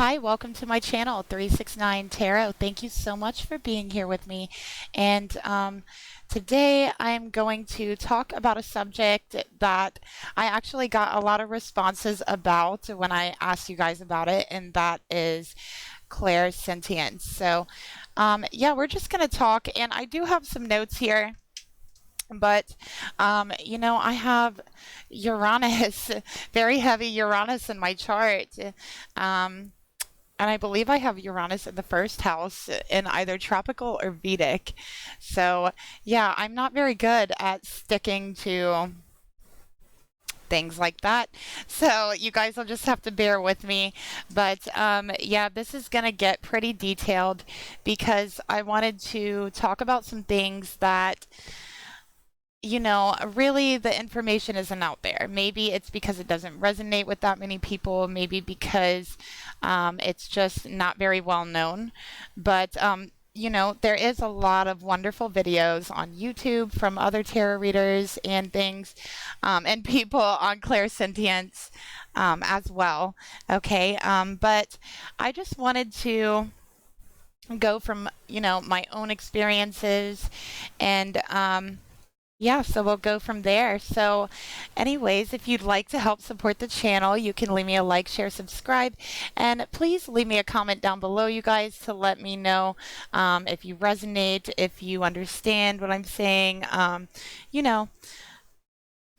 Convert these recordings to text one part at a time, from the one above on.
Hi, welcome to my channel, 369 Tarot. Thank you so much for being here with me. And today I'm going to talk about a subject that I actually got a lot of responses about when I asked you guys about it, and that is clairsentience. So, yeah, we're just going to talk, and I do have some notes here. But, I have Uranus, very heavy Uranus in my chart. Um, and I believe I have Uranus in the first house in either tropical or Vedic. So, yeah, I'm not very good at sticking to things like that. So, you guys will just have to bear with me. But, yeah, this is going to get pretty detailed because I wanted to talk about some things that really the information isn't out there. Maybe it's because it doesn't resonate with that many people, maybe because it's just not very well known. But, there is a lot of wonderful videos on YouTube from other tarot readers and things, and people on clairsentience as well. Okay, but I just wanted to go from, my own experiences and, yeah, so we'll go from there. So, anyways, if you'd like to help support the channel, you can leave me a like, share, subscribe, and please leave me a comment down below, you guys, to let me know if you resonate, if you understand what I'm saying, you know,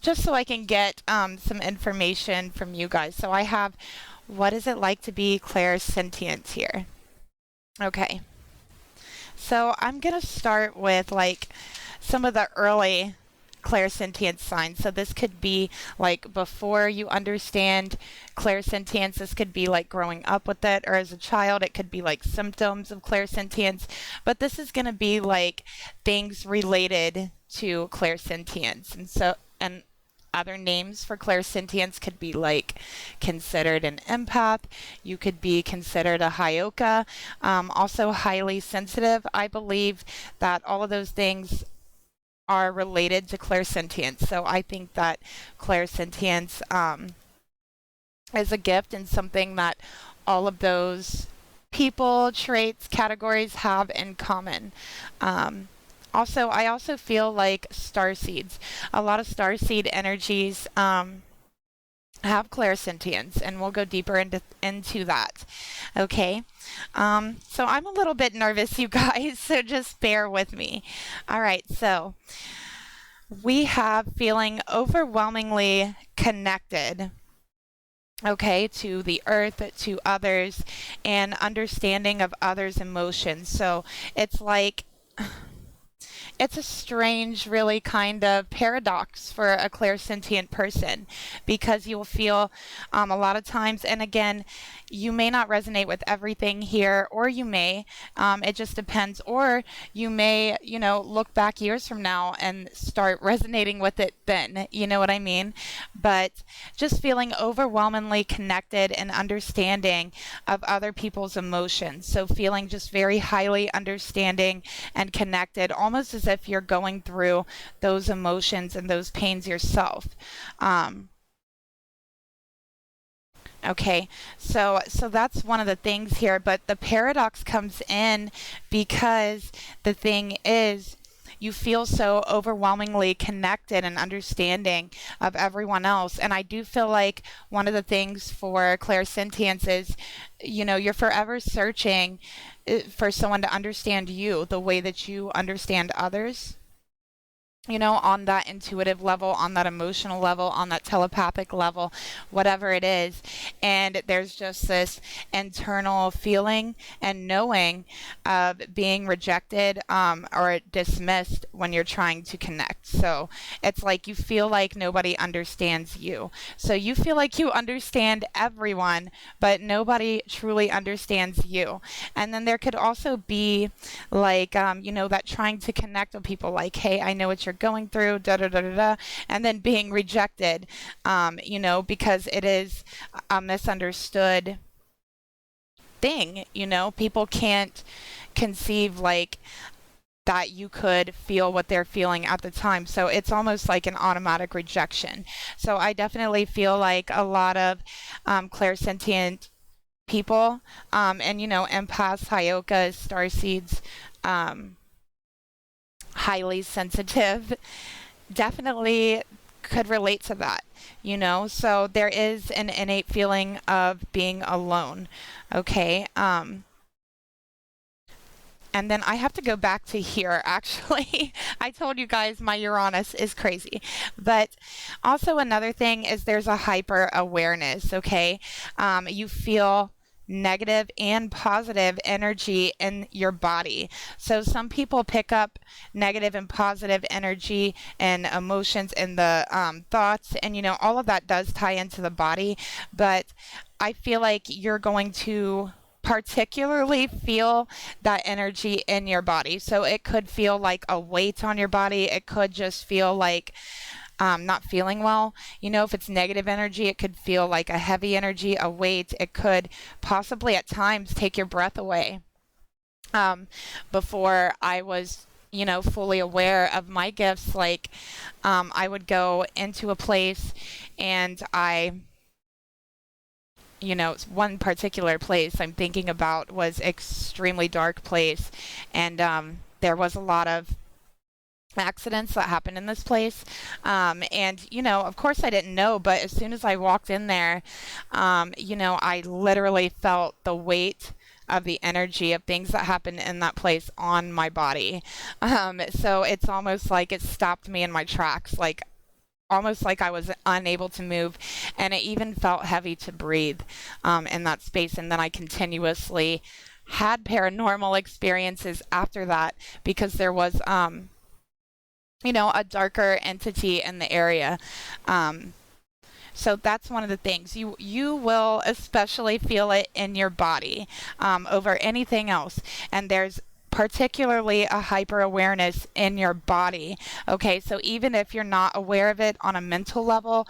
just so I can get some information from you guys. So I have, what is it like to be clairsentient here? Okay. So I'm going to start with like some of the early clairsentience signs. So this could be like before you understand clairsentience. This could be like growing up with it, or as a child, it could be like symptoms of clairsentience. But this is going to be like things related to clairsentience. And other names for clairsentience could be like considered an empath. You could be considered a hyoka, also highly sensitive. I believe that all of those things are related to clairsentience. So I think that clairsentience is a gift and something that all of those people, traits, categories have in common. Also, I also feel like star seeds. A lot of star seed energies have clairsentience, and we'll go deeper into that. Okay. So I'm a little bit nervous, you guys, so just bear with me. All right, so we have feeling overwhelmingly connected, okay, to the earth, to others, and understanding of others' emotions. So it's like it's a strange, really kind of paradox for a clairsentient person, because you'll feel a lot of times, and again, you may not resonate with everything here, or you may, it just depends, or you may, look back years from now and start resonating with it then, you know what I mean? But just feeling overwhelmingly connected and understanding of other people's emotions. So feeling just very highly understanding and connected, almost as if you're going through those emotions and those pains yourself. Okay, so that's one of the things here, but the paradox comes in because the thing is, you feel so overwhelmingly connected and understanding of everyone else. And I do feel like one of the things for clairsentience is, you're forever searching for someone to understand you the way that you understand others. On that intuitive level, on that emotional level, on that telepathic level, whatever it is. And there's just this internal feeling and knowing of being rejected or dismissed when you're trying to connect. So it's like you feel like nobody understands you. So you feel like you understand everyone, but nobody truly understands you. And then there could also be like, that trying to connect with people, like, hey, I know what you're going through, da da da da da, and then being rejected, because it is a misunderstood thing. People can't conceive like that you could feel what they're feeling at the time. So it's almost like an automatic rejection. So I definitely feel like a lot of clairsentient people, and empaths, hyokas, starseeds, um, highly sensitive, definitely could relate to that. So there is an innate feeling of being alone. Okay. And then I have to go back to here, actually. I told you guys my Uranus is crazy. But also, another thing is there's a hyper awareness, okay? You feel negative and positive energy in your body. So some people pick up negative and positive energy and emotions and the thoughts, and all of that does tie into the body. But I feel like you're going to particularly feel that energy in your body. So it could feel like a weight on your body. It could just feel like not feeling well. If it's negative energy, it could feel like a heavy energy, a weight. It could possibly at times take your breath away. Before I was fully aware of my gifts, like I would go into a place and one particular place I'm thinking about was extremely dark place, and there was a lot of accidents that happened in this place. And of course I didn't know, but as soon as I walked in there, I literally felt the weight of the energy of things that happened in that place on my body. So it's almost like it stopped me in my tracks, like almost like I was unable to move, and it even felt heavy to breathe in that space. And then I continuously had paranormal experiences after that because there was a darker entity in the area. So that's one of the things you will especially feel it in your body over anything else. And there's particularly a hyper awareness in your body. Okay, so even if you're not aware of it on a mental level,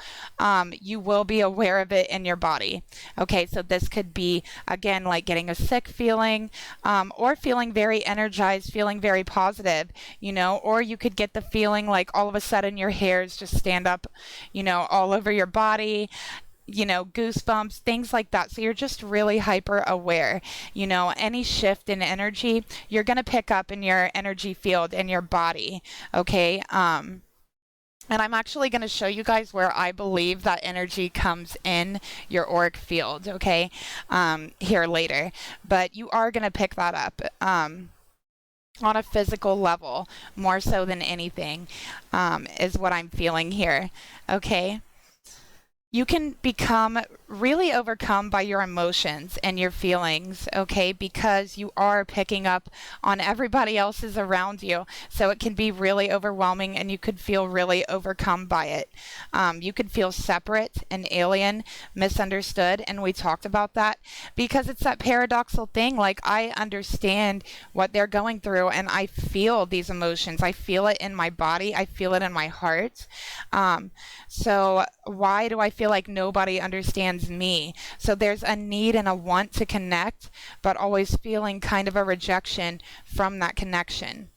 you will be aware of it in your body. Okay, so this could be, again, like getting a sick feeling, or feeling very energized, feeling very positive, or you could get the feeling like all of a sudden your hairs just stand up, all over your body, goosebumps, things like that. So you're just really hyper aware. Any shift in energy, you're going to pick up in your energy field in your body. Okay. And I'm actually going to show you guys where I believe that energy comes in your auric field. Okay. Here later, but you are going to pick that up. On a physical level, more so than anything, is what I'm feeling here. Okay. You can become really overcome by your emotions and your feelings, okay, because you are picking up on everybody else's around you. So it can be really overwhelming and you could feel really overcome by it. You could feel separate and alien, misunderstood, and we talked about that because it's that paradoxical thing. Like, I understand what they're going through and I feel these emotions. I feel it in my body. I feel it in my heart. So why do I feel like nobody understands me? So there's a need and a want to connect, but always feeling kind of a rejection from that connection.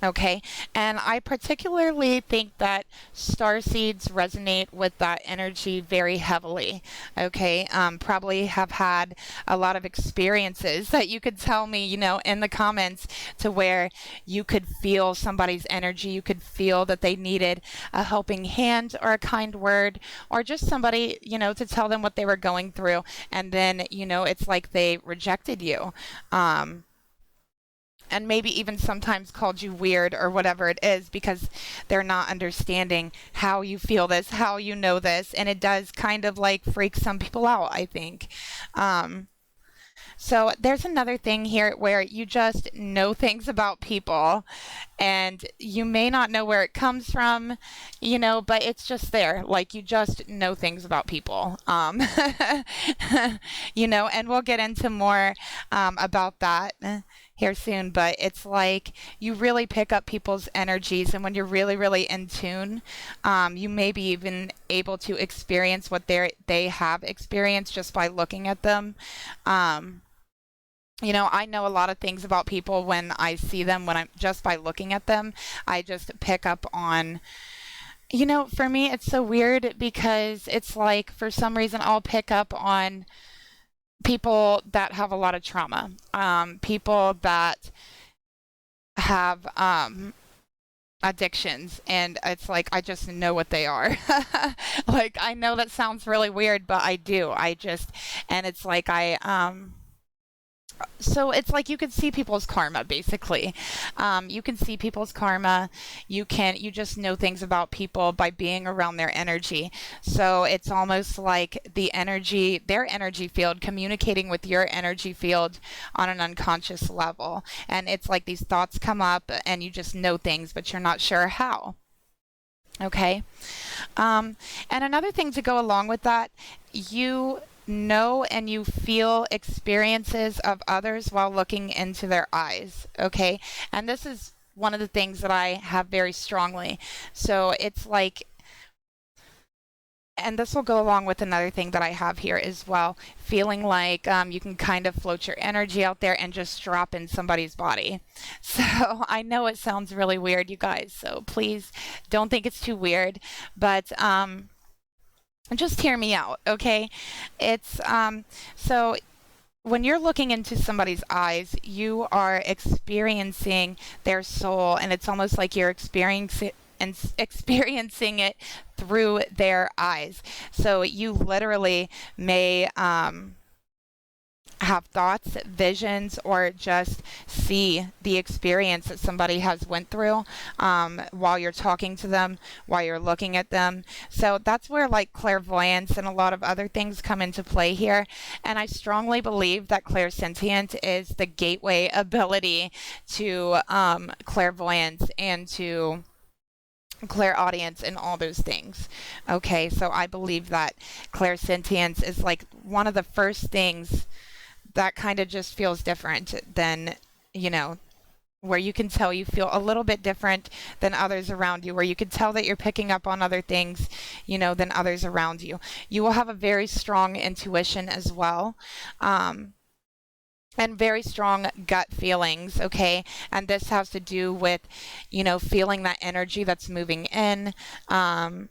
Okay, and I particularly think that starseeds resonate with that energy very heavily. Okay, probably have had a lot of experiences that you could tell me, in the comments, to where you could feel somebody's energy. You could feel that they needed a helping hand or a kind word, or just somebody, to tell them what they were going through. And then, it's like they rejected you. And maybe even sometimes called you weird or whatever it is because they're not understanding how you feel this, how you know this. And it does kind of like freak some people out, I think. So there's another thing here where you just know things about people and you may not know where it comes from, but it's just there. Like, you just know things about people. And we'll get into more about that here soon, but it's like you really pick up people's energies, and when you're really, really in tune, you may be even able to experience what they have experienced just by looking at them. I know a lot of things about people when I see them, when I'm just by looking at them. I just pick up on, for me, it's so weird because it's like for some reason I'll pick up on people that have a lot of trauma, people that have addictions, and it's like I just know what they are. Like I know that sounds really weird, but I do. I just and it's like I so it's like you can see people's karma basically. You can see people's karma. You just know things about people by being around their energy. So it's almost like their energy field communicating with your energy field on an unconscious level. And it's like these thoughts come up and you just know things, but you're not sure how. Okay. And another thing to go along with that, you know and you feel experiences of others while looking into their eyes. Okay. And this is one of the things that I have very strongly. So it's like, and this will go along with another thing that I have here as well, feeling like you can kind of float your energy out there and just drop in somebody's body. So I know it sounds really weird, you guys, so please don't think it's too weird, but just hear me out, okay? It's so when you're looking into somebody's eyes, you are experiencing their soul, and it's almost like you're experiencing it through their eyes. So you literally may have thoughts, visions, or just see the experience that somebody has went through while you're talking to them, while you're looking at them. So that's where like clairvoyance and a lot of other things come into play here. And I strongly believe that clairsentient is the gateway ability to clairvoyance and to clairaudience and all those things. Okay, so I believe that clairsentience is like one of the first things that kind of just feels different than, where you can tell you feel a little bit different than others around you, where you can tell that you're picking up on other things, than others around you. You will have a very strong intuition as well. And very strong gut feelings, okay? And this has to do with, feeling that energy that's moving in and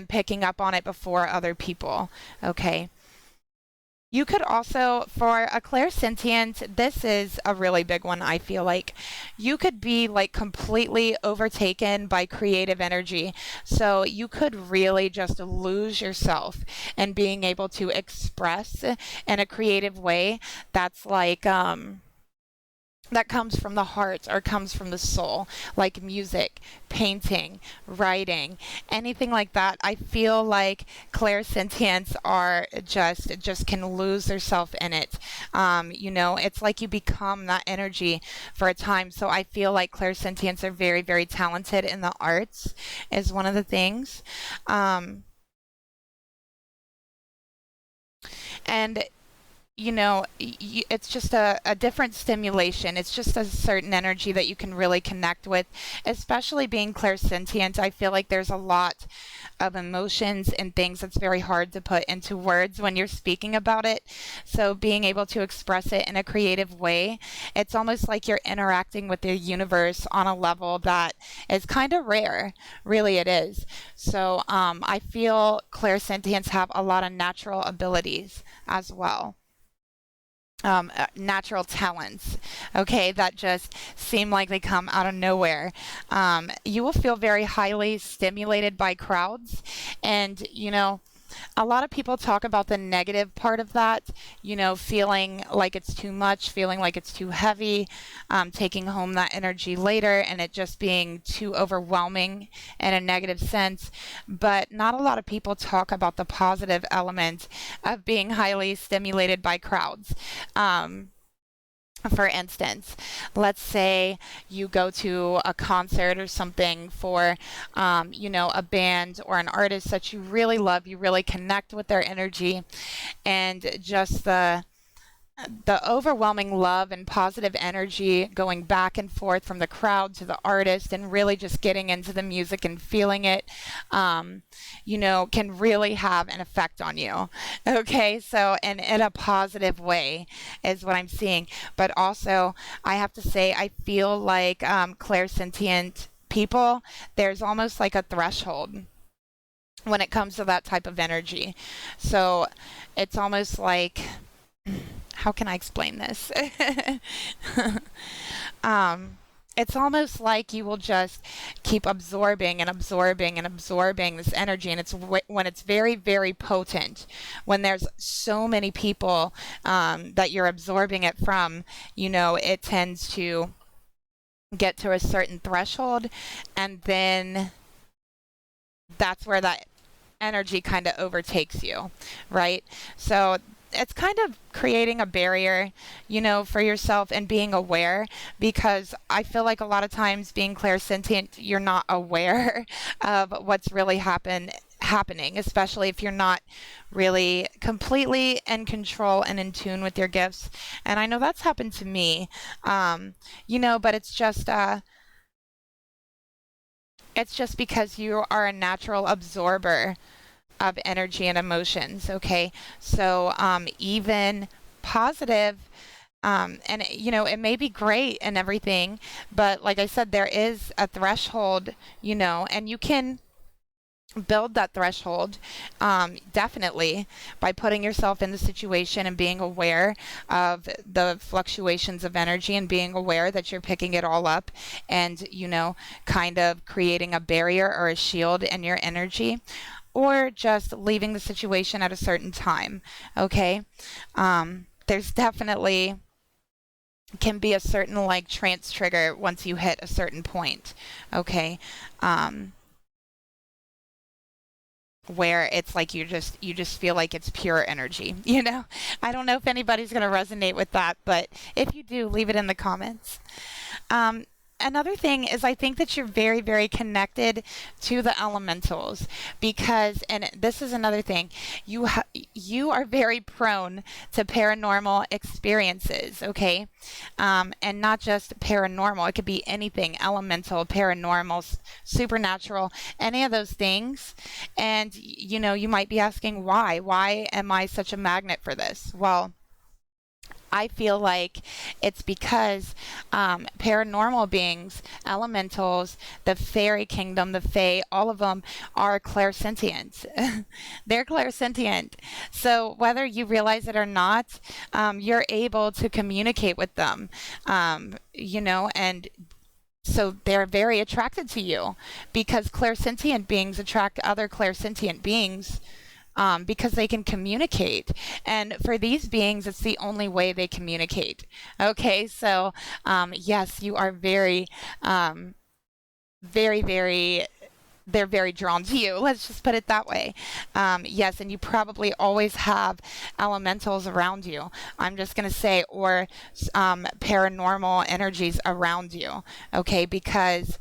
picking up on it before other people, okay? You could also, for a clairsentient, this is a really big one, I feel like. You could be like completely overtaken by creative energy. So you could really just lose yourself in being able to express in a creative way that's like, that comes from the heart or comes from the soul, like music, painting, writing, anything like that. I feel like clairsentients are just can lose themselves in it. It's like you become that energy for a time. So I feel like clairsentients are very, very talented in the arts is one of the things. And it's just a different stimulation. It's just a certain energy that you can really connect with, especially being clairsentient. I feel like there's a lot of emotions and things that's very hard to put into words when you're speaking about it. So being able to express it in a creative way, it's almost like you're interacting with the universe on a level that is kind of rare. Really, it is. So I feel clairsentients have a lot of natural abilities as well. Natural talents, okay, that just seem like they come out of nowhere. You will feel very highly stimulated by crowds, and a lot of people talk about the negative part of that, feeling like it's too much, feeling like it's too heavy, taking home that energy later and it just being too overwhelming in a negative sense. But not a lot of people talk about the positive element of being highly stimulated by crowds. For instance, let's say you go to a concert or something for, a band or an artist that you really love, you really connect with their energy, and just the overwhelming love and positive energy going back and forth from the crowd to the artist and really just getting into the music and feeling it, can really have an effect on you. Okay, so, and in a positive way is what I'm seeing. But also, I have to say, I feel like clairsentient people, there's almost like a threshold when it comes to that type of energy. So it's almost like How can I explain this? um, it's almost like you will just keep absorbing and absorbing and absorbing this energy, and when it's very, very potent, when there's so many people that you're absorbing it from, it tends to get to a certain threshold, and then that's where that energy kind of overtakes you, right? So it's kind of creating a barrier, for yourself and being aware, because I feel like a lot of times being clairsentient, you're not aware of what's really happening, especially if you're not really completely in control and in tune with your gifts. And I know that's happened to me, but it's just because you are a natural absorber of energy and emotions. Okay, so even positive, and it may be great and everything, but like I said, there is a threshold, and you can build that threshold, definitely, by putting yourself in the situation and being aware of the fluctuations of energy, and being aware that you're picking it all up, and kind of creating a barrier or a shield in your energy, or just leaving the situation at a certain time. Okay, there's definitely can be a certain like trance trigger once you hit a certain point. Okay, um, where it's like you just feel like it's pure energy. I don't know if anybody's going to resonate with that, but if you do, leave it in the comments. um, Another thing is, I think that you're very, very connected to the elementals, because, and this is another thing, you are very prone to paranormal experiences. Okay, and not just paranormal. It could be anything: elemental, paranormal, supernatural, any of those things. And you might be asking, why? Why am I such a magnet for this? Well, I feel like it's because paranormal beings, elementals, the fairy kingdom, the fae, all of them are clairsentient. They're clairsentient. So whether you realize it or not, you're able to communicate with them, and so they're very attracted to you, because clairsentient beings attract other clairsentient beings, because they can communicate. And for these beings, it's the only way they communicate. Okay, so yes, you are very, very, very. They're very drawn to you. Let's just put it that way. Yes, and you probably always have elementals around you. I'm just going to say, or paranormal energies around you. Okay, because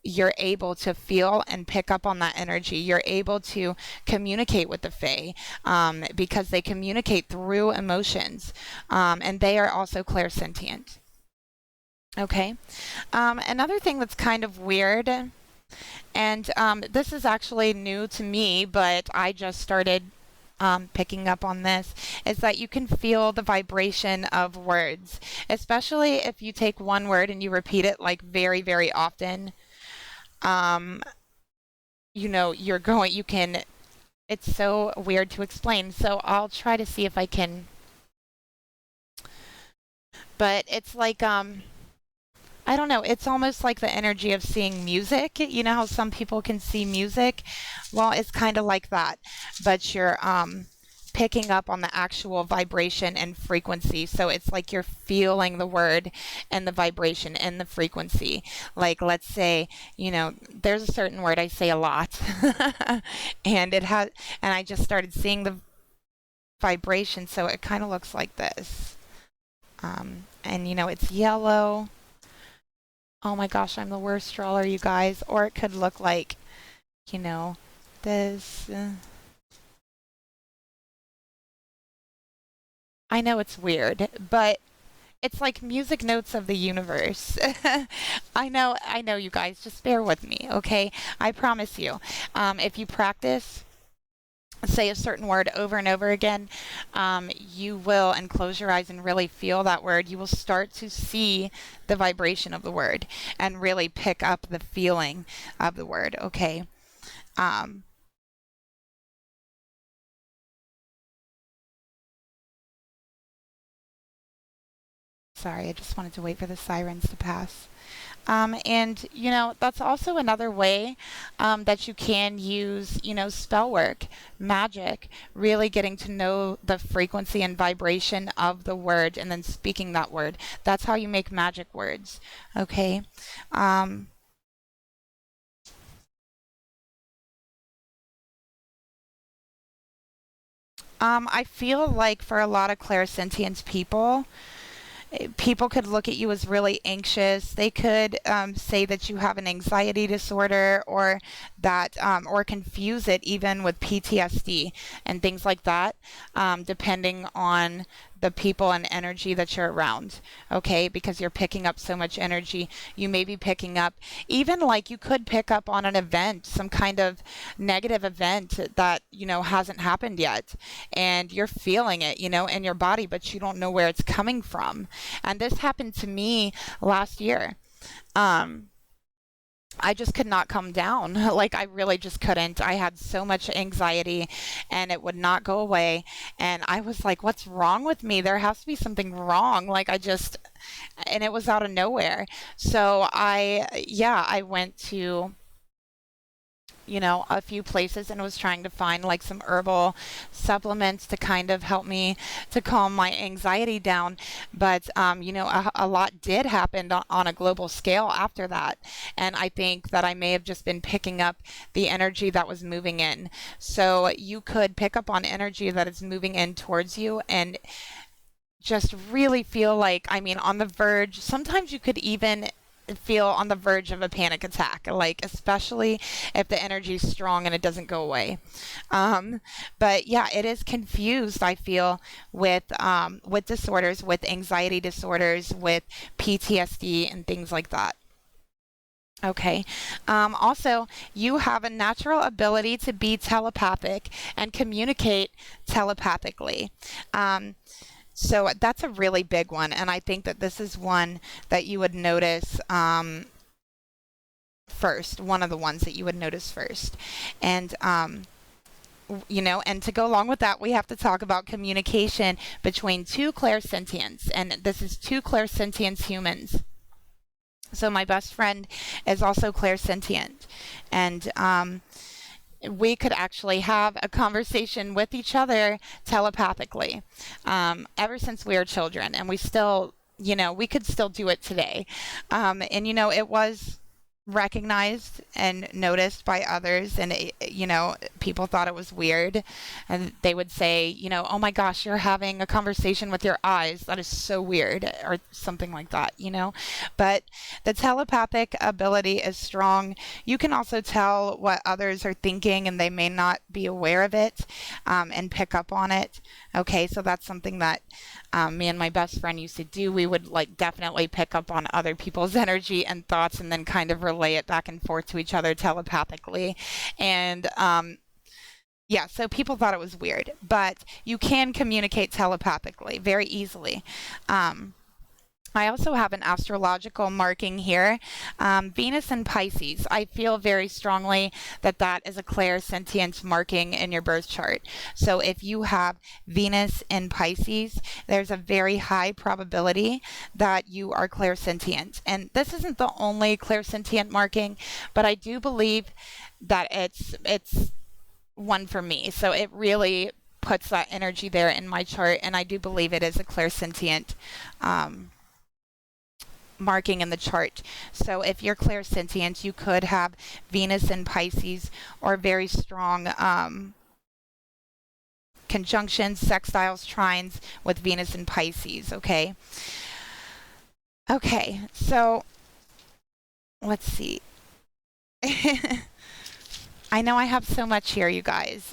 you're able to feel and pick up on that energy. You're able to communicate with the Fae, because they communicate through emotions, and they are also clairsentient. Okay. Another thing that's kind of weird, and this is actually new to me, but I just started picking up on this, is that you can feel the vibration of words, especially if you take one word and you repeat it like very, very often. um, you can, it's so weird to explain. So I'll try to see if I can, but it's like, I don't know, it's almost like the energy of seeing music. You know how some people can see music? Well, it's kind of like that, but you're, picking up on the actual vibration and frequency. So it's like you're feeling the word and the vibration and the frequency. Like, let's say, there's a certain word I say a lot, and I just started seeing the vibration. So it kind of looks like this. And it's yellow. Oh my gosh, I'm the worst drawer, you guys. Or it could look like, you know, this. I know it's weird, but it's like music notes of the universe. I know, you guys. Just bear with me, okay? I promise you. If you practice, say a certain word over and over again, you will, and close your eyes and really feel that word, you will start to see the vibration of the word and really pick up the feeling of the word, okay? Um, Sorry, I just wanted to wait for the sirens to pass. And that's also another way that you can use, spell work, magic, really getting to know the frequency and vibration of the word and then speaking that word. That's how you make magic words. Okay. Um, I feel like for a lot of clairsentience people could look at you as really anxious. They could say that you have an anxiety disorder, or that, or confuse it even with PTSD and things like that, depending on the people and energy that you're around. Okay, because you're picking up so much energy, you may be picking up, even like you could pick up on an event, some kind of negative event that hasn't happened yet, and you're feeling it, in your body, but you don't know where it's coming from. And this happened to me last year. Um, I just could not come down. Like, I really just couldn't. I had so much anxiety and it would not go away. And I was like, what's wrong with me? There has to be something wrong. And it was out of nowhere. So yeah, I went to a few places and was trying to find like some herbal supplements to kind of help me to calm my anxiety down. But, a lot did happen on a global scale after that. And I think that I may have just been picking up the energy that was moving in. So you could pick up on energy that is moving in towards you and just really feel like, on the verge. Sometimes you could even feel on the verge of a panic attack, like especially if the energy is strong and it doesn't go away. But yeah, it is confused, I feel, with disorders, with anxiety disorders, with PTSD and things like that. Okay. Also, you have a natural ability to be telepathic and communicate telepathically. So that's a really big one, and I think that this is one that you would notice first, one of the ones that you would notice first. And, and to go along with that, we have to talk about communication between two clairsentients, and this is two clairsentience humans. So my best friend is also clairsentient, and we could actually have a conversation with each other telepathically, ever since we were children, and we still, we could still do it today. And it was recognized and noticed by others, and people thought it was weird, and they would say, oh my gosh, you're having a conversation with your eyes, that is so weird, or something like that. But the telepathic ability is strong. You can also tell what others are thinking, and they may not be aware of it, and pick up on it. Okay, so that's something that me and my best friend used to do. We would definitely pick up on other people's energy and thoughts, and then kind of relay it back and forth to each other telepathically. And yeah, so people thought it was weird, but you can communicate telepathically very easily. I also have an astrological marking here, Venus in Pisces. I feel very strongly that that is a clairsentient marking in your birth chart. So if you have Venus in Pisces, there's a very high probability that you are clairsentient. And this isn't the only clairsentient marking, but I do believe that it's one for me. So it really puts that energy there in my chart, and I do believe it is a clairsentient marking in the chart. So if you're clairsentient, you could have Venus in Pisces, or very strong conjunctions, sextiles, trines with Venus in Pisces. Okay. Okay. So let's see. I know I have so much here, you guys.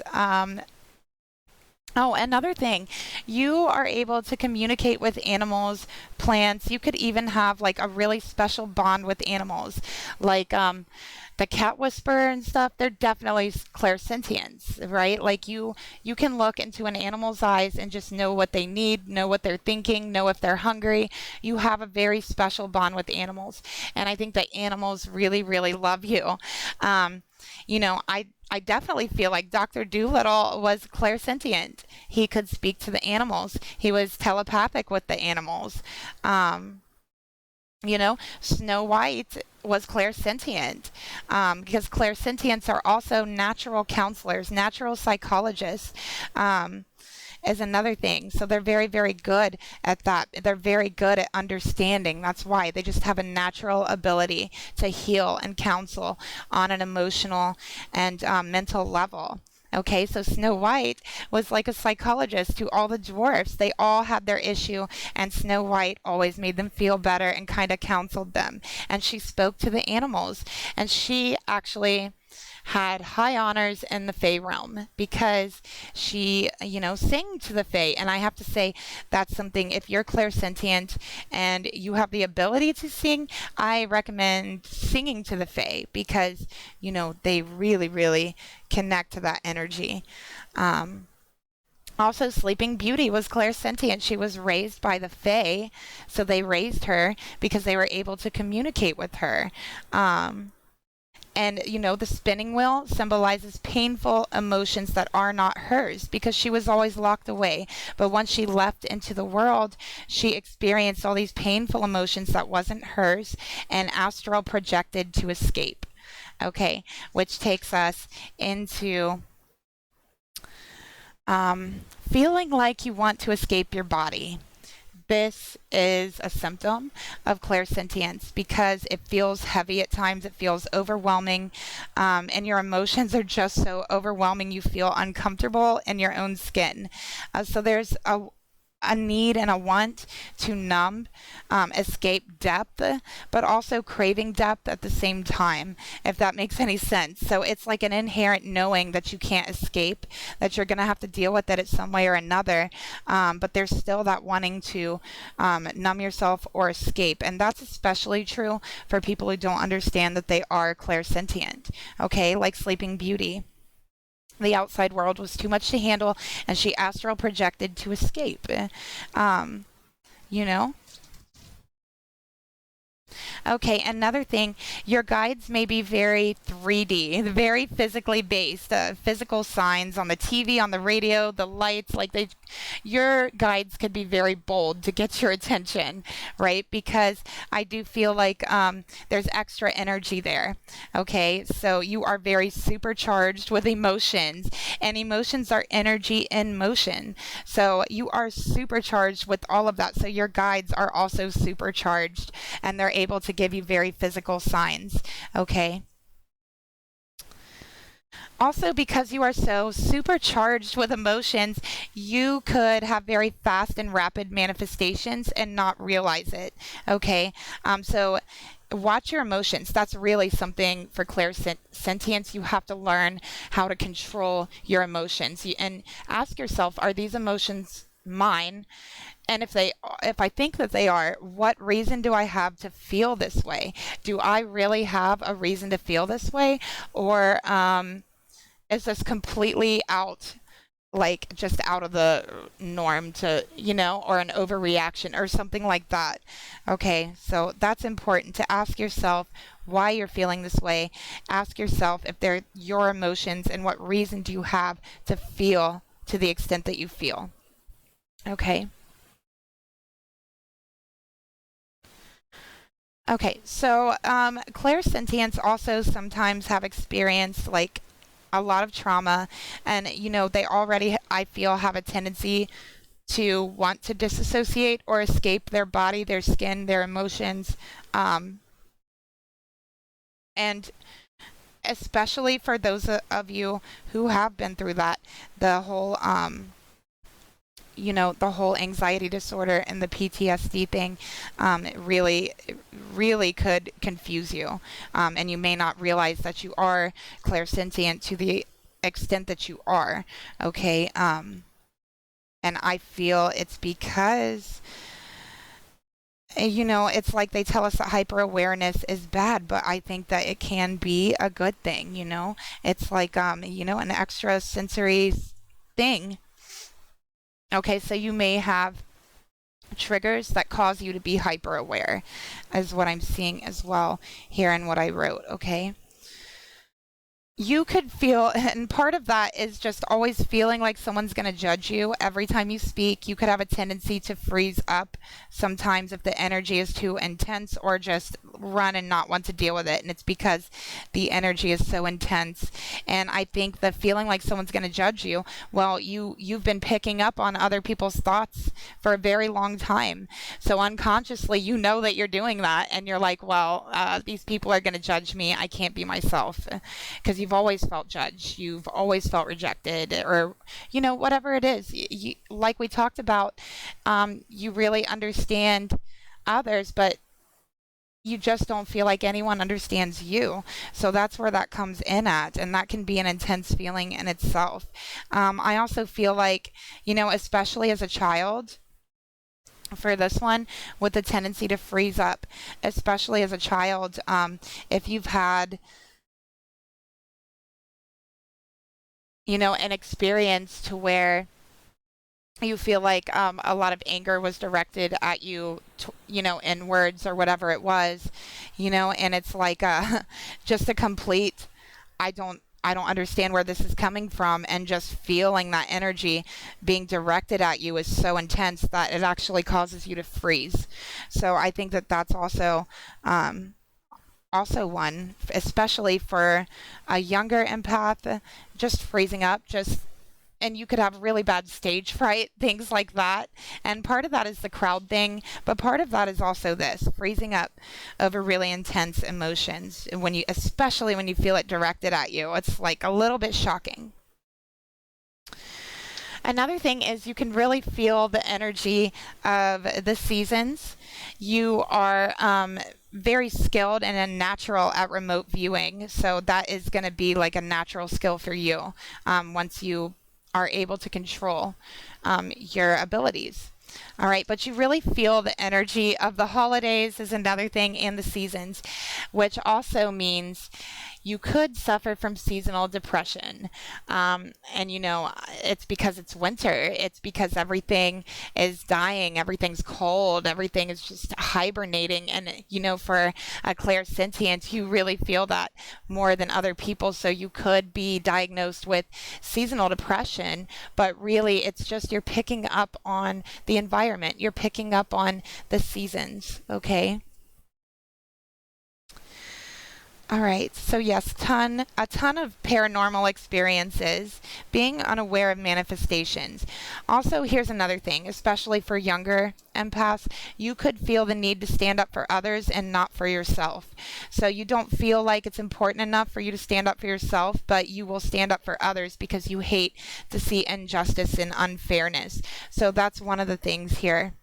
Oh, another thing, you are able to communicate with animals, plants. You could even have like a really special bond with animals, like the cat whisperer and stuff. They're definitely clairsentients, right? Like you can look into an animal's eyes and just know what they need, know what they're thinking, know if they're hungry. You have a very special bond with animals, and I think that animals really, really love you. I definitely feel like Dr. Doolittle was clairsentient. He could speak to the animals. He was telepathic with the animals. Um, Snow White was clairsentient, because clairsentients are also natural counselors, natural psychologists. Is another thing. So they're very, very good at that. They're very good at understanding. That's why they just have a natural ability to heal and counsel on an emotional and mental level. Okay, so Snow White was like a psychologist to all the dwarfs. They all had their issue, and Snow White always made them feel better and kind of counseled them. And she spoke to the animals, and she actually had high honors in the Fae realm because she, sang to the Fae. And I have to say, that's something, if you're clairsentient and you have the ability to sing, I recommend singing to the Fae because, they really, really connect to that energy. Also, Sleeping Beauty was clairsentient. She was raised by the Fae, so they raised her because they were able to communicate with her. And the spinning wheel symbolizes painful emotions that are not hers because she was always locked away. But once she left into the world, she experienced all these painful emotions that wasn't hers and astral projected to escape. Okay, which takes us into feeling like you want to escape your body. This is a symptom of clairsentience because it feels heavy at times, it feels overwhelming, and your emotions are just so overwhelming you feel uncomfortable in your own skin. So there's a need and a want to numb, escape depth, but also craving depth at the same time, if that makes any sense. So it's like an inherent knowing that you can't escape, that you're going to have to deal with it in some way or another, but there's still that wanting to numb yourself or escape. And that's especially true for people who don't understand that they are clairsentient, okay, like Sleeping Beauty. The outside world was too much to handle, and she astral um, to escape. You know? Okay, another thing, your guides may be very 3D, very physically based, physical signs on the TV, on the radio, the lights, your guides could be very bold to get your attention, right? Because I do feel like there's extra energy there, okay? So you are very supercharged with emotions, and emotions are energy in motion. So you are supercharged with all of that. So your guides are also supercharged, and they're able to give you very physical signs, okay? Also, because you are so supercharged with emotions, you could have very fast and rapid manifestations and not realize it, okay? So watch your emotions. That's really something for clairsentience. You have to learn how to control your emotions and ask yourself, are these emotions mine? And if I think that they are, what reason do I have to feel this way? Do I really have a reason to feel this way? Or is this completely out, like just out of the norm or an overreaction or something like that? Okay, so that's important to ask yourself why you're feeling this way. Ask yourself if they're your emotions and what reason do you have to feel to the extent that you feel. Okay. Okay, so clairsentients also sometimes have experienced like a lot of trauma, and they already, I feel, have a tendency to want to disassociate or escape their body, their skin, their emotions, um, and especially for those of you who have been through that, the whole the whole anxiety disorder and the PTSD thing, it really could confuse you. And you may not realize that you are clairsentient to the extent that you are. Okay. And I feel it's because, it's like they tell us that hyper awareness is bad, but I think that it can be a good thing. It's like, an extra sensory thing. Okay, so you may have triggers that cause you to be hyper aware, is what I'm seeing as well here in what I wrote, okay? You could feel, and part of that is just always feeling like someone's going to judge you every time you speak. You could have a tendency to freeze up sometimes if the energy is too intense, or just run and not want to deal with it. And it's because the energy is so intense. And I think the feeling like someone's going to judge you, well, you've been picking up on other people's thoughts for a very long time. So unconsciously, you know that you're doing that, and you're like, well, these people are going to judge me. I can't be myself, because you've always felt judged, you've always felt rejected, or whatever it is. Like we talked about, you really understand others, but you just don't feel like anyone understands you. So that's where that comes in at, and that can be an intense feeling in itself. I also feel like, especially as a child, for this one, with the tendency to freeze up, especially as a child, if you've had an experience to where you feel like a lot of anger was directed at you, in words or whatever it was, and it's like just a complete, I don't understand where this is coming from, and just feeling that energy being directed at you is so intense that it actually causes you to freeze. So I think that that's also one, especially for a younger empath, just freezing up, and you could have really bad stage fright, things like that. And part of that is the crowd thing, but part of that is also this freezing up over really intense emotions. Especially when you feel it directed at you, it's like a little bit shocking. Another thing is you can really feel the energy of the seasons. You are very skilled and a natural at remote viewing. So that is going to be like a natural skill for you once you are able to control your abilities. All right, but you really feel the energy of the holidays is another thing, and the seasons, which also means you could suffer from seasonal depression. And it's because it's winter. It's because everything is dying. Everything's cold. Everything is just hibernating. And, for a clairsentience, you really feel that more than other people. So you could be diagnosed with seasonal depression, but really it's just you're picking up on the environment. You're picking up on the seasons, okay? All right. So yes, a ton of paranormal experiences, being unaware of manifestations. Also, here's another thing, especially for younger empaths, you could feel the need to stand up for others and not for yourself. So you don't feel like it's important enough for you to stand up for yourself, but you will stand up for others because you hate to see injustice and unfairness. So that's one of the things here.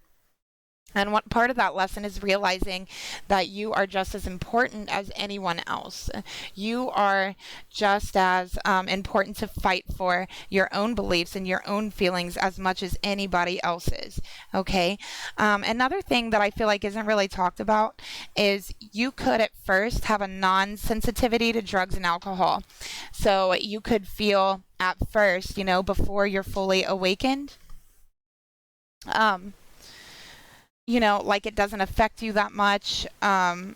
And what part of that lesson is realizing that you are just as important as anyone else. You are just as important to fight for your own beliefs and your own feelings as much as anybody else's. Okay. Another thing that I feel like isn't really talked about is you could at first have a non-sensitivity to drugs and alcohol. So you could feel at first, before you're fully awakened, like it doesn't affect you that much, or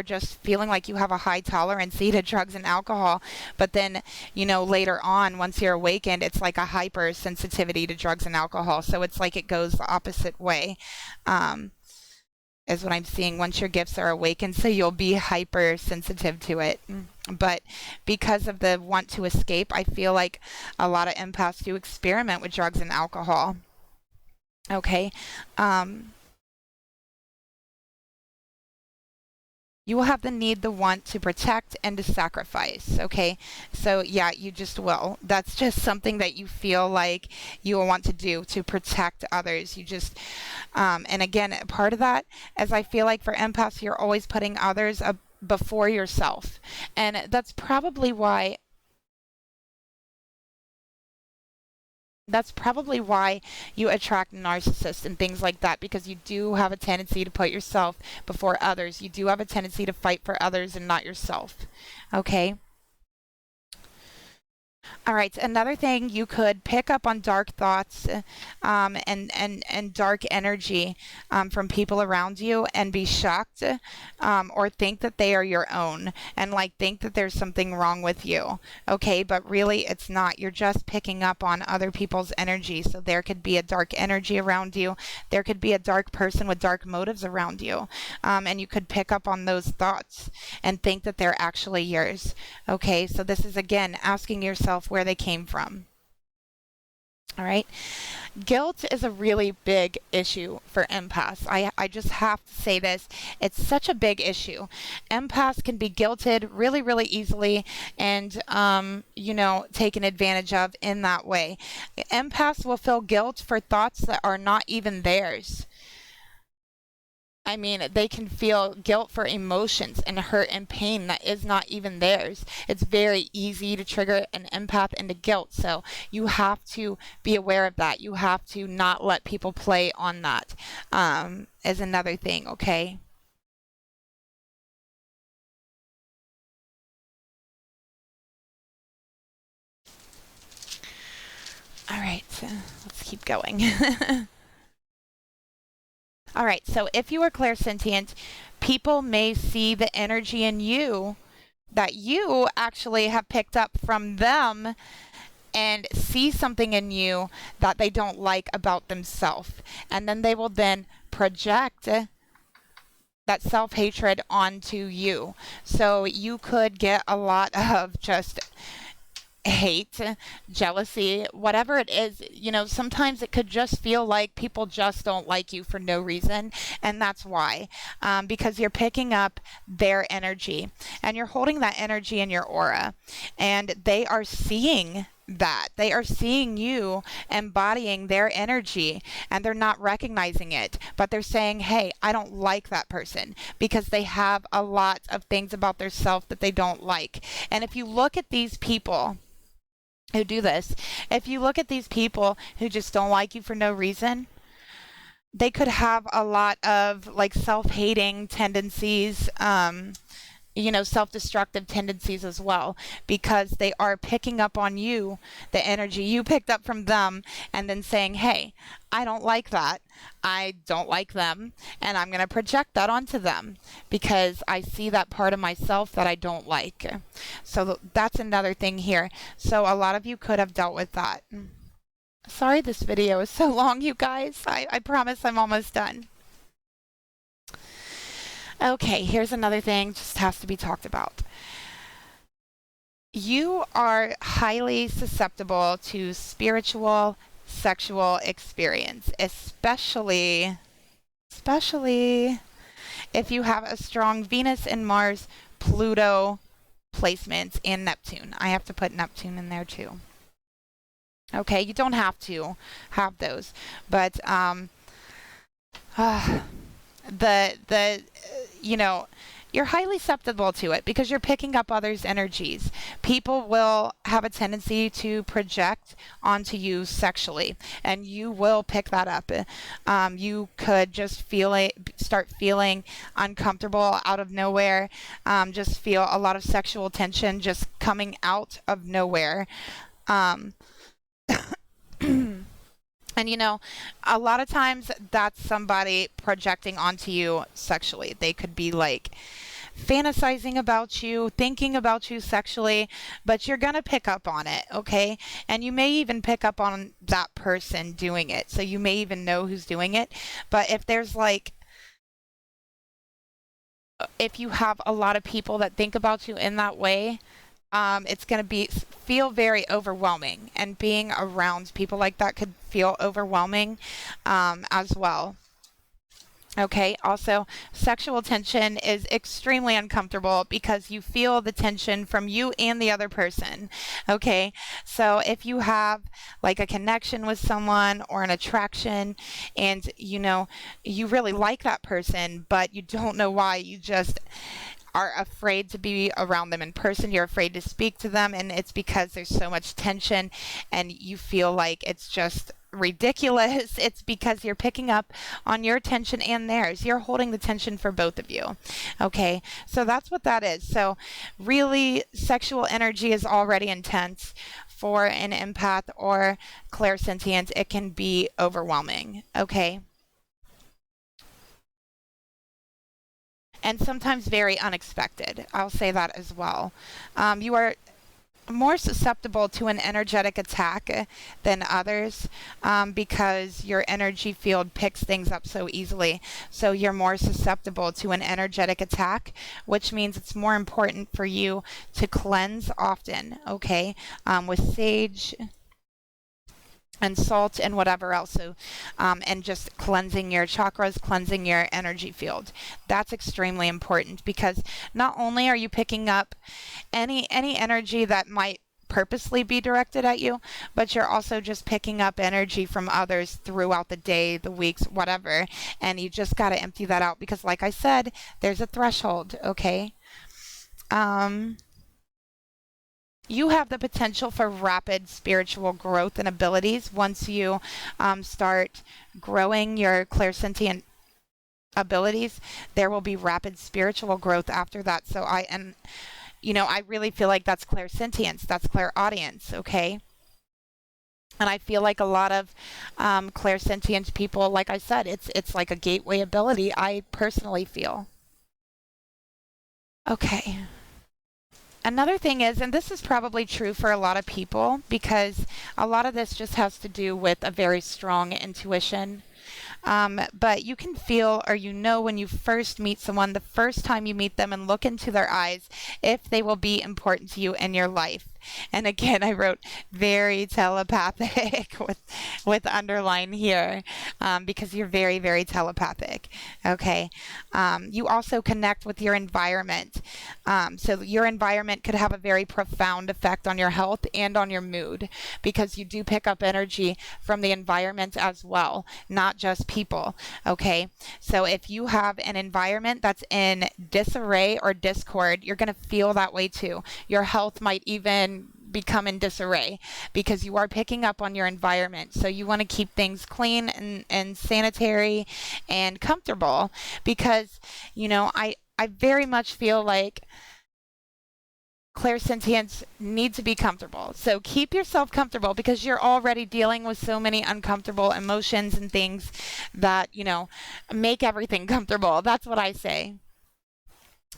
just feeling like you have a high tolerance to drugs and alcohol. But then, later on, once you're awakened, it's like a hypersensitivity to drugs and alcohol. So it's like it goes the opposite way, is what I'm seeing. Once your gifts are awakened, so you'll be hypersensitive to it. But because of the want to escape, I feel like a lot of empaths do experiment with drugs and alcohol. Okay. You will have the need, the want to protect and to sacrifice. Okay. So, yeah, you just will. That's just something that you feel like you will want to do to protect others. You just, and again, part of that, as I feel like for empaths, you're always putting others before yourself. And that's probably why you attract narcissists and things like that, because you do have a tendency to put yourself before others. You do have a tendency to fight for others and not yourself. Okay? All right. Another thing, you could pick up on dark thoughts, and dark energy, from people around you, and be shocked, or think that they are your own, and like think that there's something wrong with you. Okay, but really it's not. You're just picking up on other people's energy. So there could be a dark energy around you. There could be a dark person with dark motives around you, and you could pick up on those thoughts and think that they're actually yours. Okay, so this is again asking yourself where they came from. All right. Guilt is a really big issue for empaths. I just have to say this. It's such a big issue. Empaths can be guilted really, really easily and, taken advantage of in that way. Empaths will feel guilt for thoughts that are not even theirs. I mean, they can feel guilt for emotions and hurt and pain that is not even theirs. It's very easy to trigger an empath into guilt. So you have to be aware of that. You have to not let people play on that, is another thing, okay? All right, so let's keep going. All right, so if you are clairsentient, people may see the energy in you that you actually have picked up from them and see something in you that they don't like about themselves. And then they will then project that self-hatred onto you. So you could get a lot of just hate, jealousy, whatever it is. Sometimes it could just feel like people just don't like you for no reason. And that's why, because you're picking up their energy and you're holding that energy in your aura, and they are seeing that. They are seeing you embodying their energy, and they're not recognizing it, but they're saying, hey, I don't like that person, because they have a lot of things about their self that they don't like. And if you look at these people who do this, if you look at these people who just don't like you for no reason, they could have a lot of like self-hating tendencies, self-destructive tendencies as well, because they are picking up on you, the energy you picked up from them, and then saying, hey, I don't like that. I don't like them, and I'm going to project that onto them because I see that part of myself that I don't like. So that's another thing here. So a lot of you could have dealt with that. Sorry this video is so long, you guys. I promise I'm almost done. Okay, here's another thing, just has to be talked about. You are highly susceptible to spiritual, sexual experience, especially if you have a strong Venus and Mars, Pluto placements, and Neptune. I have to put Neptune in there too. Okay, you don't have to have those, but the you're highly susceptible to it because you're picking up others' energies. People will have a tendency to project onto you sexually, and you will pick that up. You could just start feeling uncomfortable out of nowhere, just feel a lot of sexual tension just coming out of nowhere. Um, And a lot of times that's somebody projecting onto you sexually. They could be like fantasizing about you, thinking about you sexually, but you're going to pick up on it, okay? And you may even pick up on that person doing it. So you may even know who's doing it. But if you have a lot of people that think about you in that way, it's going to feel very overwhelming, and being around people like that could feel overwhelming, as well. Okay, also, sexual tension is extremely uncomfortable because you feel the tension from you and the other person. Okay, so if you have like a connection with someone or an attraction, and you really like that person, but you don't know why, you just are afraid to be around them in person, you're afraid to speak to them, and it's because there's so much tension and you feel like it's just ridiculous. It's because you're picking up on your tension and theirs. You're holding the tension for both of you. Okay, so that's what that is. So really, sexual energy is already intense. for an empath or clairsentient, it can be overwhelming, okay? And sometimes very unexpected. I'll say that as well. You are more susceptible to an energetic attack than others because your energy field picks things up so easily. So you're more susceptible to an energetic attack, which means it's more important for you to cleanse often, okay? With sage and salt and whatever else. So, and just cleansing your chakras, cleansing your energy field. That's extremely important because not only are you picking up any energy that might purposely be directed at you, but you're also just picking up energy from others throughout the day, the weeks, whatever. And you just got to empty that out because, like I said, there's a threshold, okay? You have the potential for rapid spiritual growth and abilities once you start growing your clairsentient abilities. There will be rapid spiritual growth after that. So I really feel like that's clairsentience, that's clairaudience, okay? And I feel like a lot of clairsentient people, like I said, it's like a gateway ability, I personally feel. Okay. Another thing is, and this is probably true for a lot of people, because a lot of this just has to do with a very strong intuition. But you can feel, or when you first meet someone, the first time you meet them and look into their eyes, if they will be important to you in your life. And again, I wrote very telepathic with underline here because you're very, very telepathic. Okay. You also connect with your environment. So your environment could have a very profound effect on your health and on your mood because you do pick up energy from the environment as well, not just people. Okay. So if you have an environment that's in disarray or discord, you're going to feel that way too. Your health might even become in disarray because you are picking up on your environment. So you want to keep things clean and sanitary and comfortable because, I very much feel like clairsentients need to be comfortable. So keep yourself comfortable because you're already dealing with so many uncomfortable emotions and things that, make everything comfortable. That's what I say.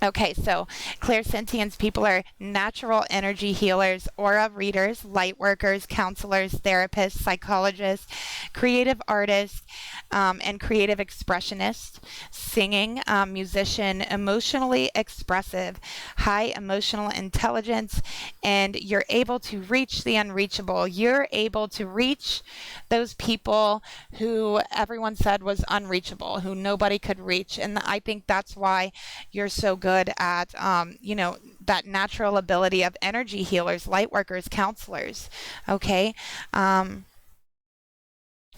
Okay, so clairsentience people are natural energy healers, aura readers, light workers, counselors, therapists, psychologists, creative artists, and creative expressionists, singing, musician, emotionally expressive, high emotional intelligence, and you're able to reach the unreachable. You're able to reach those people who everyone said was unreachable, who nobody could reach. And I think that's why you're so good at, that natural ability of energy healers, light workers, counselors. Okay.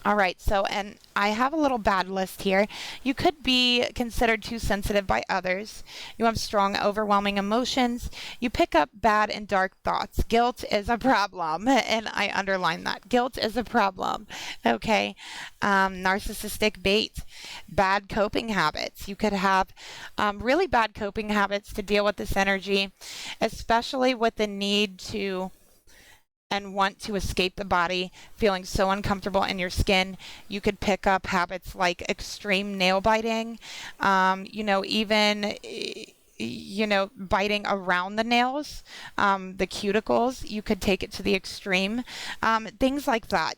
All right, so, and I have a little bad list here. You could be considered too sensitive by others. You have strong, overwhelming emotions. You pick up bad and dark thoughts. Guilt is a problem, and I underline that. Guilt is a problem, okay? Narcissistic bait, bad coping habits. You could have really bad coping habits to deal with this energy, especially with the need to and want to escape the body, feeling so uncomfortable in your skin. You could pick up habits like extreme nail biting, even biting around the nails, the cuticles. You could take it to the extreme. Things like that,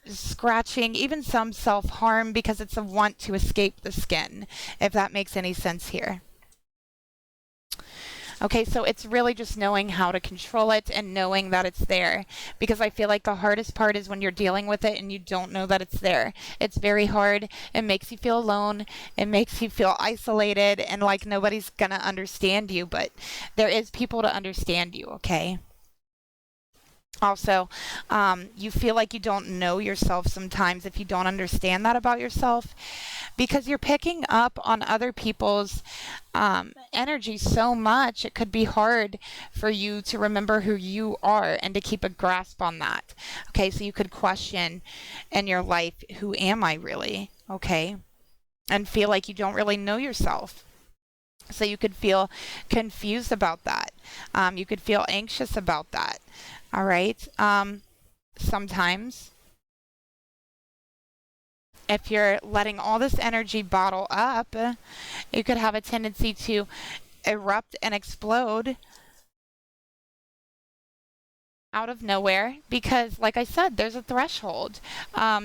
scratching, even some self-harm because it's a want to escape the skin, if that makes any sense here. Okay, so it's really just knowing how to control it and knowing that it's there. Because I feel like the hardest part is when you're dealing with it and you don't know that it's there. It's very hard. It makes you feel alone. It makes you feel isolated and like nobody's gonna understand you, but there is people to understand you, okay? Also, you feel like you don't know yourself sometimes if you don't understand that about yourself because you're picking up on other people's energy so much. It could be hard for you to remember who you are and to keep a grasp on that. Okay, so you could question in your life, who am I really? Okay, and feel like you don't really know yourself. So you could feel confused about that. You could feel anxious about that. All right. Sometimes if you're letting all this energy bottle up, you could have a tendency to erupt and explode out of nowhere because, like I said, there's a threshold.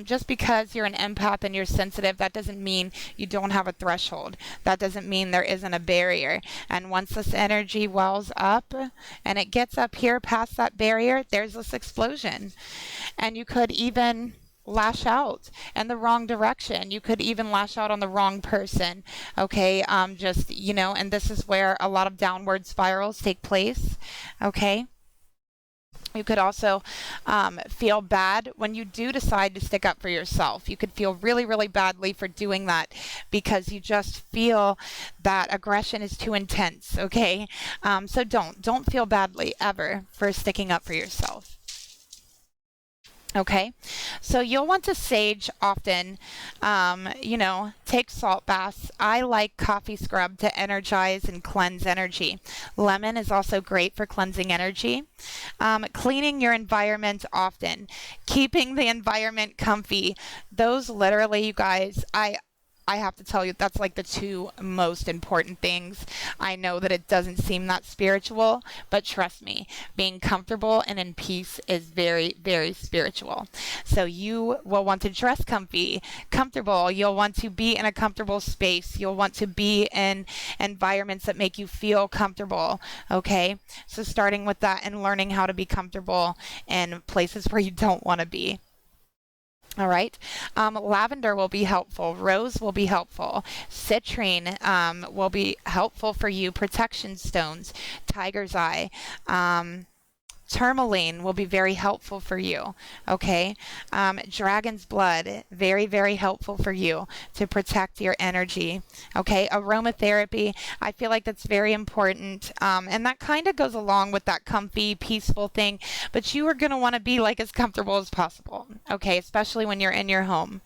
Just because you're an empath and you're sensitive, that doesn't mean you don't have a threshold. That doesn't mean there isn't a barrier. And once this energy wells up and it gets up here past that barrier, there's this explosion. And you could even lash out in the wrong direction. You could even lash out on the wrong person. Okay. And this is where a lot of downward spirals take place. Okay. You could also feel bad when you do decide to stick up for yourself. You could feel really, really badly for doing that because you just feel that aggression is too intense, okay? So don't feel badly ever for sticking up for yourself. Okay, so you'll want to sage often, take salt baths. I like coffee scrub to energize and cleanse energy. Lemon is also great for cleansing energy. Cleaning your environment often. Keeping the environment comfy. Those literally, you guys, I have to tell you, that's like the two most important things. I know that it doesn't seem that spiritual, but trust me, being comfortable and in peace is very, very spiritual. So you will want to dress comfortable. You'll want to be in a comfortable space. You'll want to be in environments that make you feel comfortable. Okay? So starting with that and learning how to be comfortable in places where you don't want to be. All right. Lavender will be helpful. Rose will be helpful. Citrine will be helpful for you. Protection stones, tiger's eye. Tourmaline will be very helpful for you. Okay. Dragon's blood, very, very helpful for you to protect your energy. Okay. Aromatherapy, I feel like that's very important. And that kind of goes along with that comfy, peaceful thing. But you are going to want to be like as comfortable as possible. Okay. Especially when you're in your home.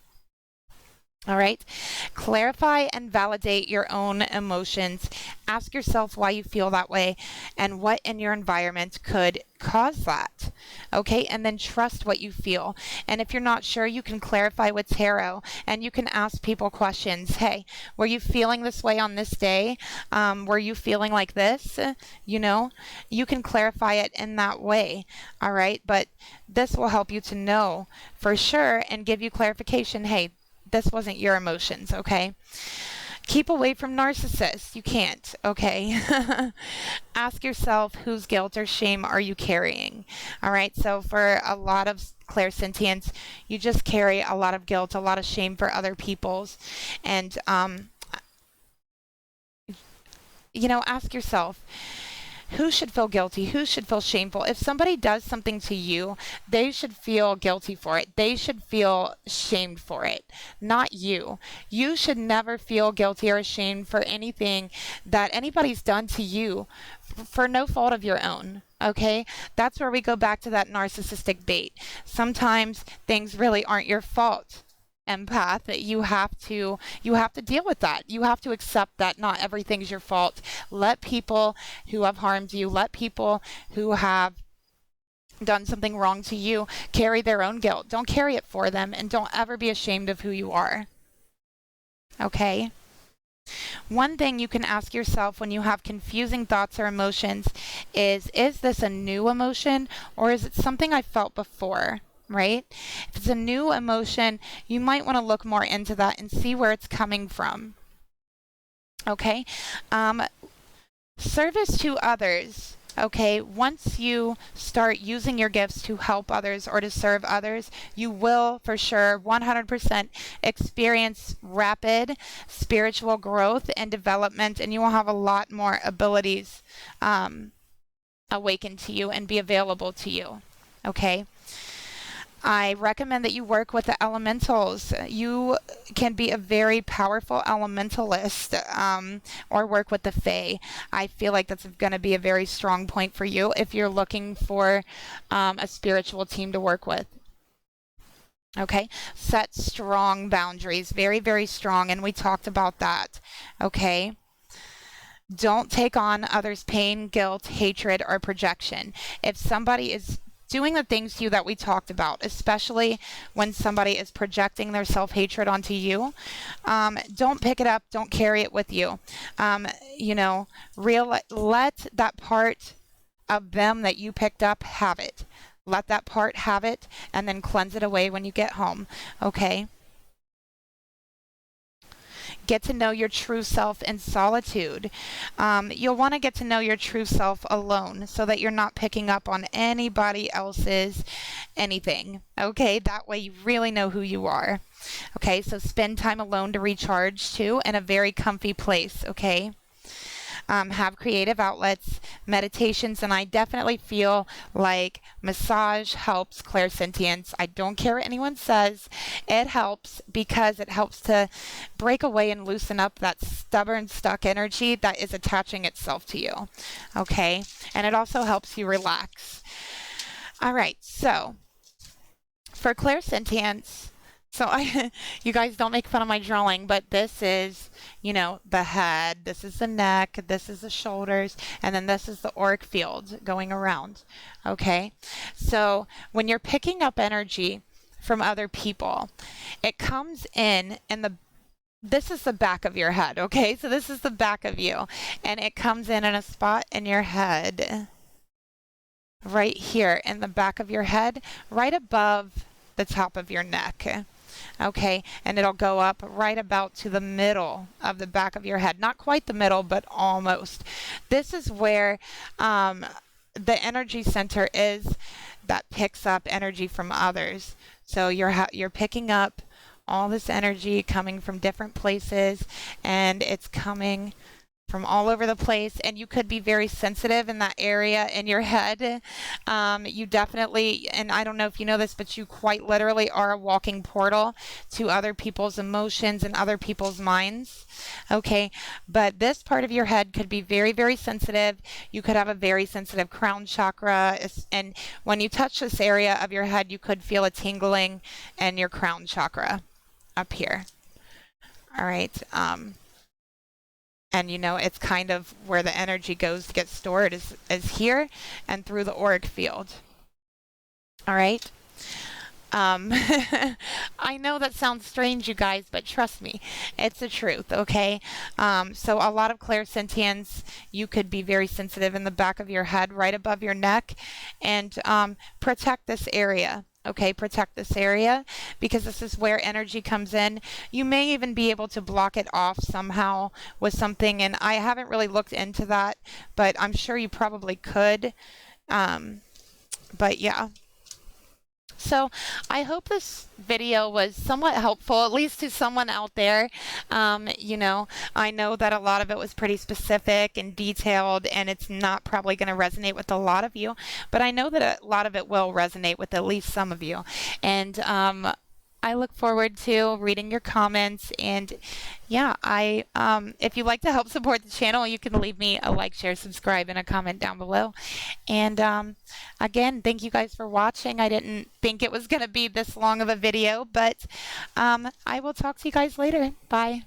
All right. Clarify and validate your own emotions. Ask yourself why you feel that way and what in your environment could cause that. Okay. And then trust what you feel. And if you're not sure, you can clarify with tarot and you can ask people questions. Hey, were you feeling this way on this day? Were you feeling like this? You can clarify it in that way. All right. But this will help you to know for sure and give you clarification. Hey, this wasn't your emotions, okay? Keep away from narcissists. You can't, okay? Ask yourself, whose guilt or shame are you carrying? All right, so for a lot of clairsentience, you just carry a lot of guilt, a lot of shame for other people's. And, ask yourself, who should feel guilty? Who should feel shameful? If somebody does something to you, they should feel guilty for it. They should feel shamed for it, not you. You should never feel guilty or ashamed for anything that anybody's done to you for no fault of your own. Okay? That's where we go back to that narcissistic bait. Sometimes things really aren't your fault. Empath, that you have to deal with that. You have to accept that not everything's your fault. Let people who have harmed you, let people who have done something wrong to you carry their own guilt. Don't carry it for them, and don't ever be ashamed of who you are. Okay? One thing you can ask yourself when you have confusing thoughts or emotions is this a new emotion or is it something I felt before? Right? If it's a new emotion, you might want to look more into that and see where it's coming from. Okay? Service to others. Okay? Once you start using your gifts to help others or to serve others, you will for sure 100% experience rapid spiritual growth and development, and you will have a lot more abilities awaken to you and be available to you. Okay? I recommend that you work with the elementals. You can be a very powerful elementalist or work with the fae. I feel like that's going to be a very strong point for you if you're looking for a spiritual team to work with. Okay, set strong boundaries, very, very strong, and we talked about that. Okay. Don't take on others' pain, guilt, hatred, or projection. If somebody is doing the things to you that we talked about, especially when somebody is projecting their self-hatred onto you. Don't pick it up. Don't carry it with you. You know, let that part of them that you picked up have it. Let that part have it, and then cleanse it away when you get home. Okay? Get to know your true self in solitude. You'll want to get to know your true self alone so that you're not picking up on anybody else's anything. Okay? That way you really know who you are. Okay? So spend time alone to recharge too, in a very comfy place. Okay? Have creative outlets, meditations, and I definitely feel like massage helps clairsentience. I don't care what anyone says. It helps because it helps to break away and loosen up that stubborn, stuck energy that is attaching itself to you. Okay? And it also helps you relax. All right, so for clairsentience, you guys don't make fun of my drawing, but this is, you know, the head, this is the neck, this is the shoulders, and then this is the auric field going around. Okay? So when you're picking up energy from other people, it comes in and this is the back of your head, okay? So this is the back of you, and it comes in a spot in your head, right here in the back of your head, right above the top of your neck. Okay, and it'll go up right about to the middle of the back of your head. Not quite the middle, but almost. This is where the energy center is that picks up energy from others. So you're picking up all this energy coming from different places, and it's coming from all over the place, and you could be very sensitive in that area in your head. You definitely, and I don't know if you know this, but you quite literally are a walking portal to other people's emotions and other people's minds. Okay, but this part of your head could be very, very sensitive. You could have a very sensitive crown chakra, and when you touch this area of your head, you could feel a tingling in your crown chakra up here. All right. And you know, it's kind of where the energy goes to get stored is here and through the auric field. All right. I know that sounds strange, you guys, but trust me, it's the truth, okay? So a lot of clairsentience, you could be very sensitive in the back of your head, right above your neck, and protect this area. Okay, protect this area because this is where energy comes in. You may even be able to block it off somehow with something, and I haven't really looked into that, but I'm sure you probably could. But yeah. So I hope this video was somewhat helpful, at least to someone out there. You know, I know that a lot of it was pretty specific and detailed, and it's not probably going to resonate with a lot of you, but I know that a lot of it will resonate with at least some of you. And I look forward to reading your comments, and yeah, if you'd like to help support the channel, you can leave me a like, share, subscribe, and a comment down below. And again, thank you guys for watching. I didn't think it was going to be this long of a video, but I will talk to you guys later. Bye.